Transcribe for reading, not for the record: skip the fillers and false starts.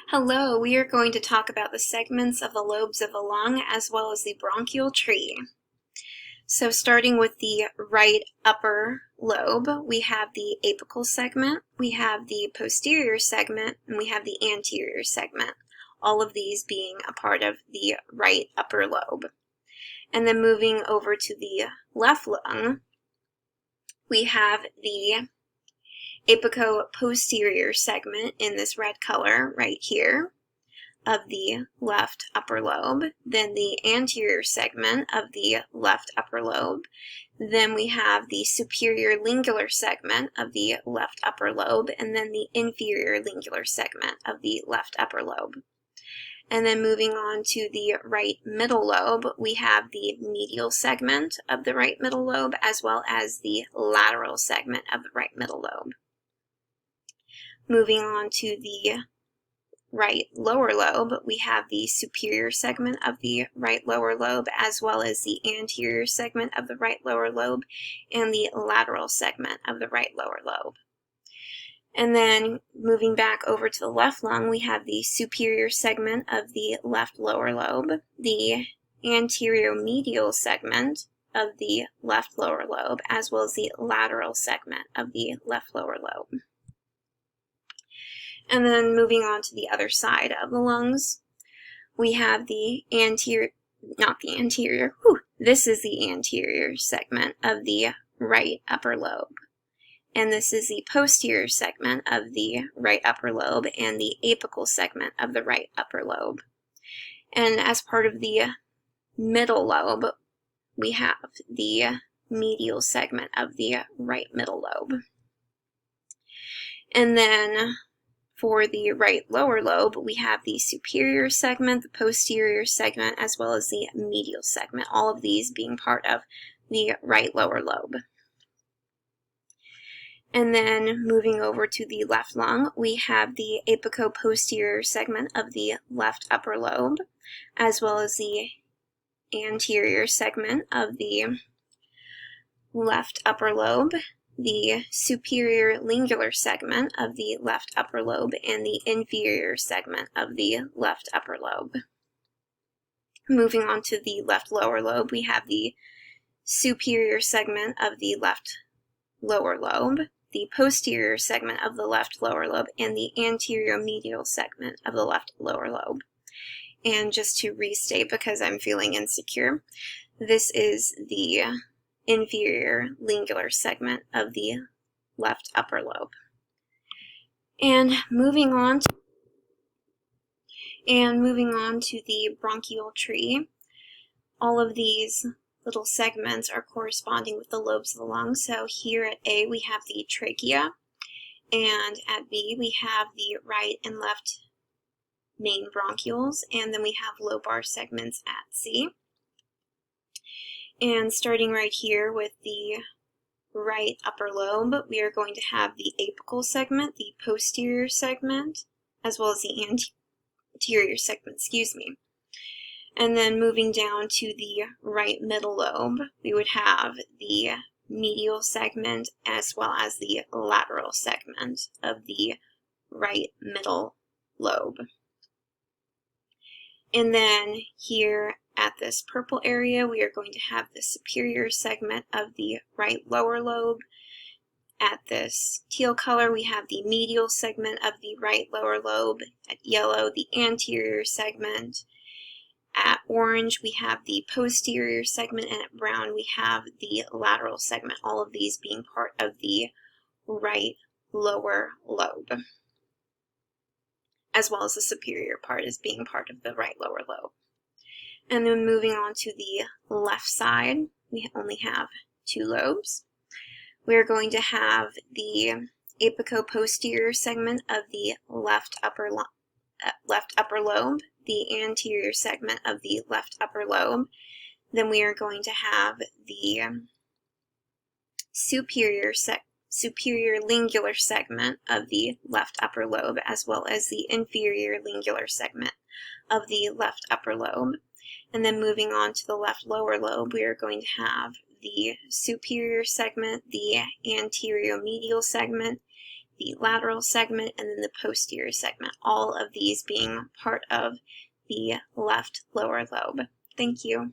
Hello, we are going to talk about the segments of the lobes of the lung as well as the bronchial tree. So starting with the right upper lobe, we have the apical segment, we have the posterior segment, and we have the anterior segment, all of these being a part of the right upper lobe. And then moving over to the left lung, we have the apico-posterior segment in this red color right here of the left upper lobe, then the anterior segment of the left upper lobe, then we have the superior lingular segment of the left upper lobe, and then the inferior lingular segment of the left upper lobe. And then moving on to the right middle lobe, we have the medial segment of the right middle lobe as well as the lateral segment of the right middle lobe. Moving on to the right lower lobe, we have the superior segment of the right lower lobe as well as the anterior segment of the right lower lobe and the lateral segment of the right lower lobe. And then moving back over to the left lung, we have the superior segment of the left lower lobe, the anterior medial segment of the left lower lobe, as well as the lateral segment of the left lower lobe. And then moving on to the other side of the lungs, we have the anterior, this is the anterior segment of the right upper lobe. And this is the posterior segment of the right upper lobe and the apical segment of the right upper lobe. And as part of the middle lobe, we have the medial segment of the right middle lobe. And then for the right lower lobe, we have the superior segment, the posterior segment, as well as the medial segment, all of these being part of the right lower lobe. And then moving over to the left lung, we have the apico-posterior segment of the left upper lobe, as well as the anterior segment of the left upper lobe, the superior lingular segment of the left upper lobe, and the inferior segment of the left upper lobe. Moving on to the left lower lobe, we have the superior segment of the left lower lobe, the posterior segment of the left lower lobe, and the anterior medial segment of the left lower lobe. And just to restate, because I'm feeling insecure, this is the inferior lingular segment of the left upper lobe. And moving on to the bronchial tree, all of these little segments are corresponding with the lobes of the lungs. So here at A we have the trachea, and at B we have the right and left main bronchioles, and then we have lobar segments at C. And starting right here with the right upper lobe, we are going to have the apical segment, the posterior segment, as well as the anterior segment, And then moving down to the right middle lobe, we would have the medial segment as well as the lateral segment of the right middle lobe. And then here at this purple area, we are going to have the superior segment of the right lower lobe. At this teal color, we have the medial segment of the right lower lobe. At yellow, the anterior segment. At orange, we have the posterior segment, and at brown, we have the lateral segment, all of these being part of the right lower lobe, as well as the superior part as being part of the right lower lobe. And then moving on to the left side, we only have two lobes. We're going to have the apico-posterior segment of the left upper lobe, the anterior segment of the left upper lobe. Then we are going to have the superior lingular segment of the left upper lobe, as well as the inferior lingular segment of the left upper lobe. And then moving on to the left lower lobe, we are going to have the superior segment, the anterior medial segment, the lateral segment, and then the posterior segment, all of these being part of the left lower lobe. Thank you.